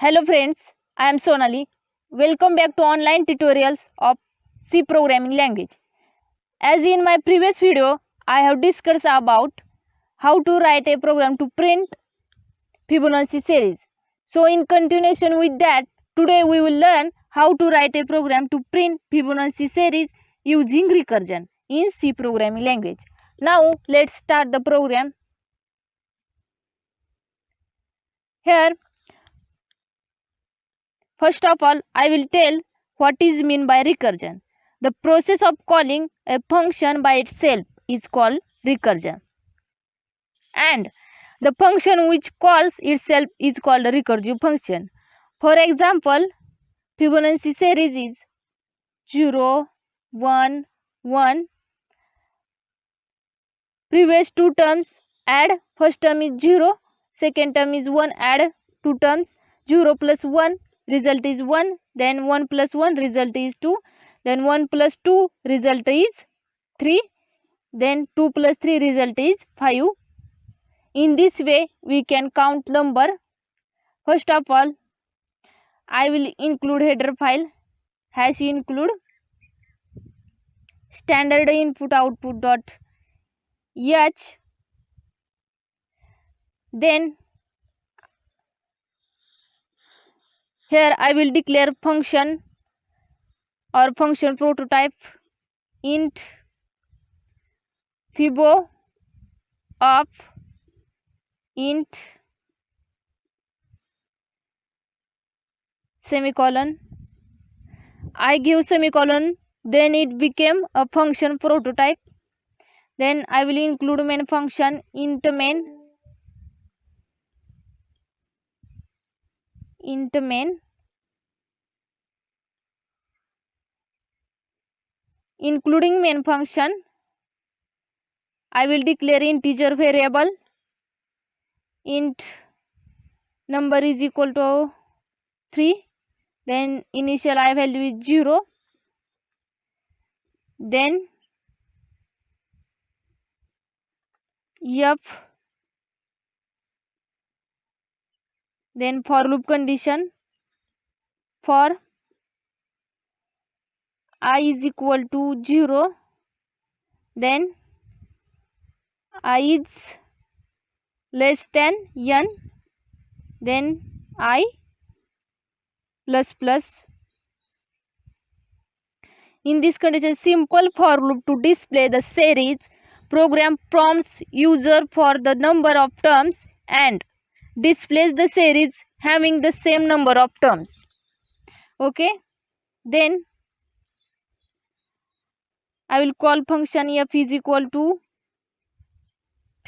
Hello friends, I am Sonali. Welcome back to online tutorials of C programming language. As in my previous video, I have discussed about how to write a program to print Fibonacci series. So in continuation with that, today we will learn how to write a program to print Fibonacci series using recursion in C programming language. Now let's start the program. Here, first of all, I will tell what is meant by recursion. The process of calling a function by itself is called recursion. And the function which calls itself is called a recursive function. For example, Fibonacci series is 0, 1, 1. Previous two terms add, first term is 0, second term is 1, add two terms, 0 plus 1 result is 1, then 1 plus 1 result is 2, then 1 plus 2 result is 3, then 2 plus 3 result is 5. In this way we can count number. First of all, I will include header file hash include standard input output dot h. Then here I will declare function or function prototype int fibo of int semicolon. I give semicolon, then it became a function prototype. Then I will include main function int main including main function. I will declare integer variable int number is equal to 3, then initial I value is 0, then f, then for loop condition for I is equal to 0, then I is less than n, then I plus plus. In this condition, simple for loop to display the series, program prompts user for the number of terms and displays the series having the same number of terms. Okay, then I will call function f is equal to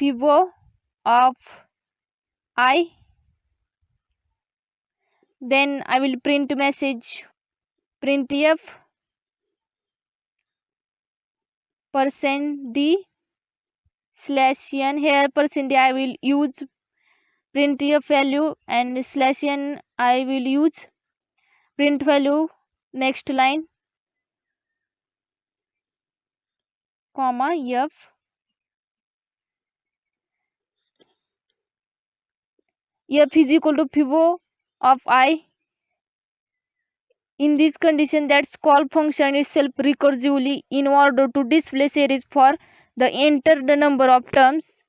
fibo of I. Then I will print message printf %d/n. Here %d I will use printf value and /n I will use print value. Next line comma f is equal to fibo of I. In this condition, that's call function itself recursively in order to display series for the enter the number of terms.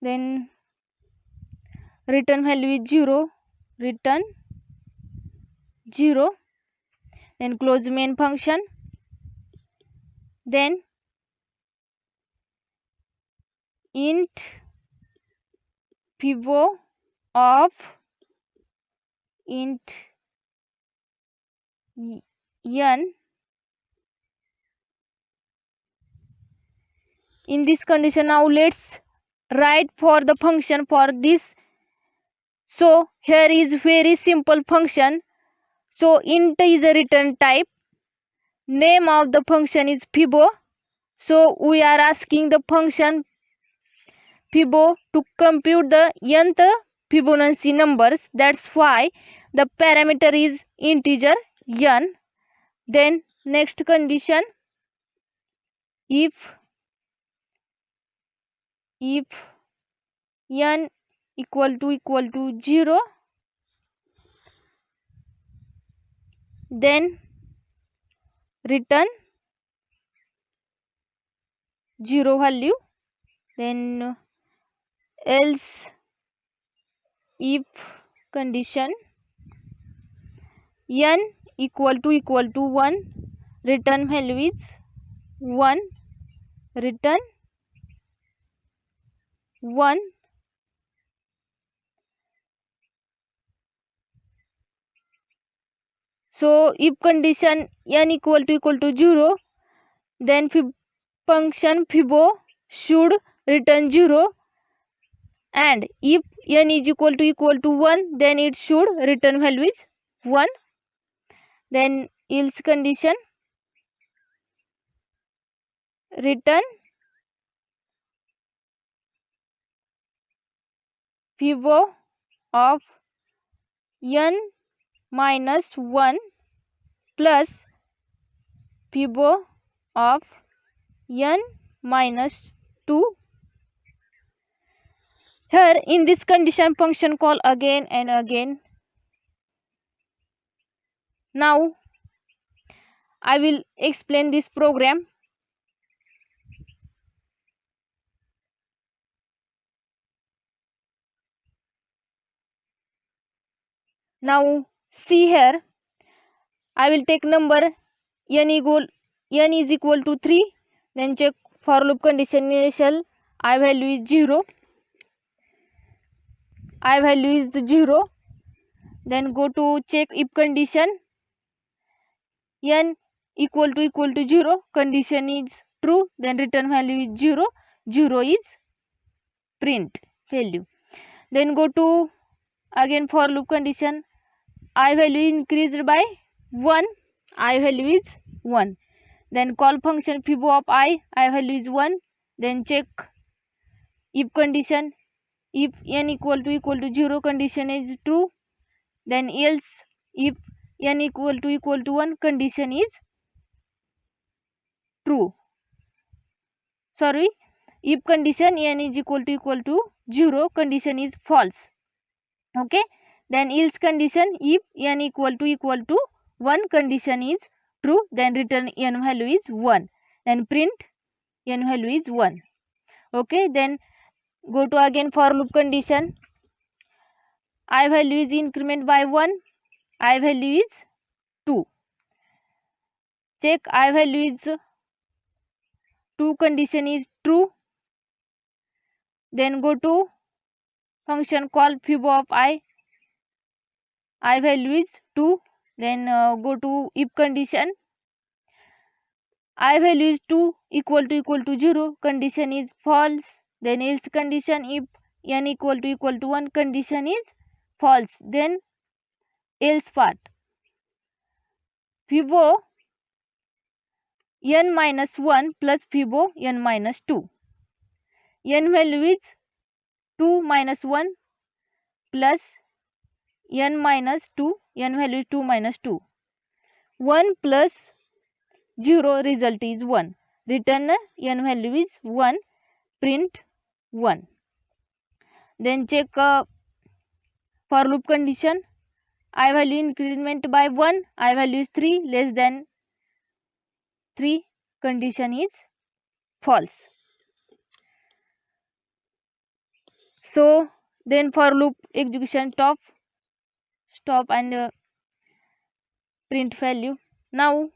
Then return value is 0, return 0, then close main function. Then int fibo of int n. In this condition, now let's write for the function for this. So here is very simple function. So int is a return type, name of the function is fibo. So we are asking the function fibo to compute the nth Fibonacci numbers. That's why the parameter is integer n. Then next condition, if n equal to 0, then return 0 value, then else if condition n equal to 1, return value is 1, return 1. So if condition n equal to 0, then function fibo should return 0, and if n is equal to 1, then it should return value is 1. Then else condition return fibo of n minus 1 plus fibo of n minus 2. Here in this condition function call again and again. Now I will explain this program. Now see here, I will take number n is equal to 3, then check for loop condition initial I value is 0, then go to check if condition n equal to 0, condition is true, then return value is 0, 0 is print value. Then go to again for loop condition I value increased by 1, I value is 1, then call function fibo of I value is 1, then check if condition if n equal to 0, condition is true, then else if n equal to 1, condition is true. Sorry, if condition n is equal to 0, condition is false. Okay, then else condition if n equal to 1, condition is true, then return n value is 1, then print n value is 1. Okay, then go to again for loop condition I value is increment by 1, I value is 2, check I value is 2, condition is true, then go to function call fibo of I value is 2, then go to if condition I value is 2 equal to 0, condition is false, then else condition if n equal to 1, condition is false, then else part fibo n minus 1 plus fibo n minus 2, n value is 2 minus 1 plus n minus 2, n value is 2 minus 2, 1 plus 0 result is 1, return n value is 1, print 1. Then check for loop condition I value increment by 1, I value is 3, less than 3, condition is false. So then for loop execution stop and print value. Now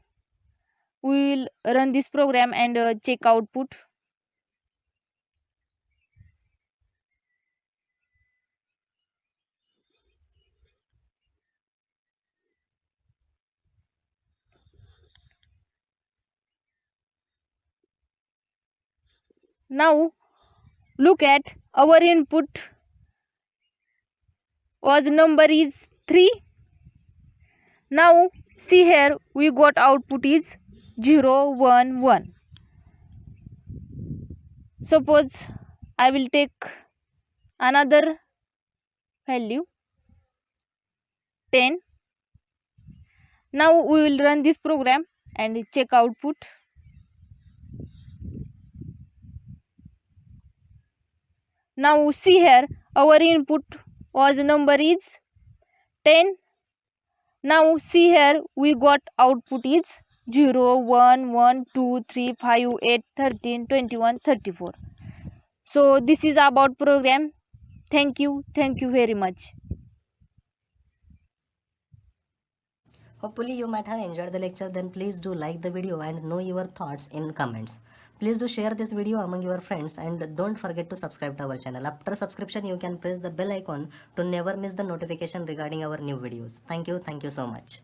we will run this program and check output. Now look at our input was number is 3. Now see here we got output is 0 1 1. Suppose I will take another value 10. Now we will run this program and check output. Now see here our input was number is 10, Now see here, we got output is 0, 1, 1, 2, 3, 5, 8, 13, 21, 34. So this is about program. Thank you very much. Hopefully you might have enjoyed the lecture. Then please do like the video and know your thoughts in comments. Please do share this video among your friends and don't forget to subscribe to our channel. After subscription you can press the bell icon to never miss the notification regarding our new videos. Thank you so much.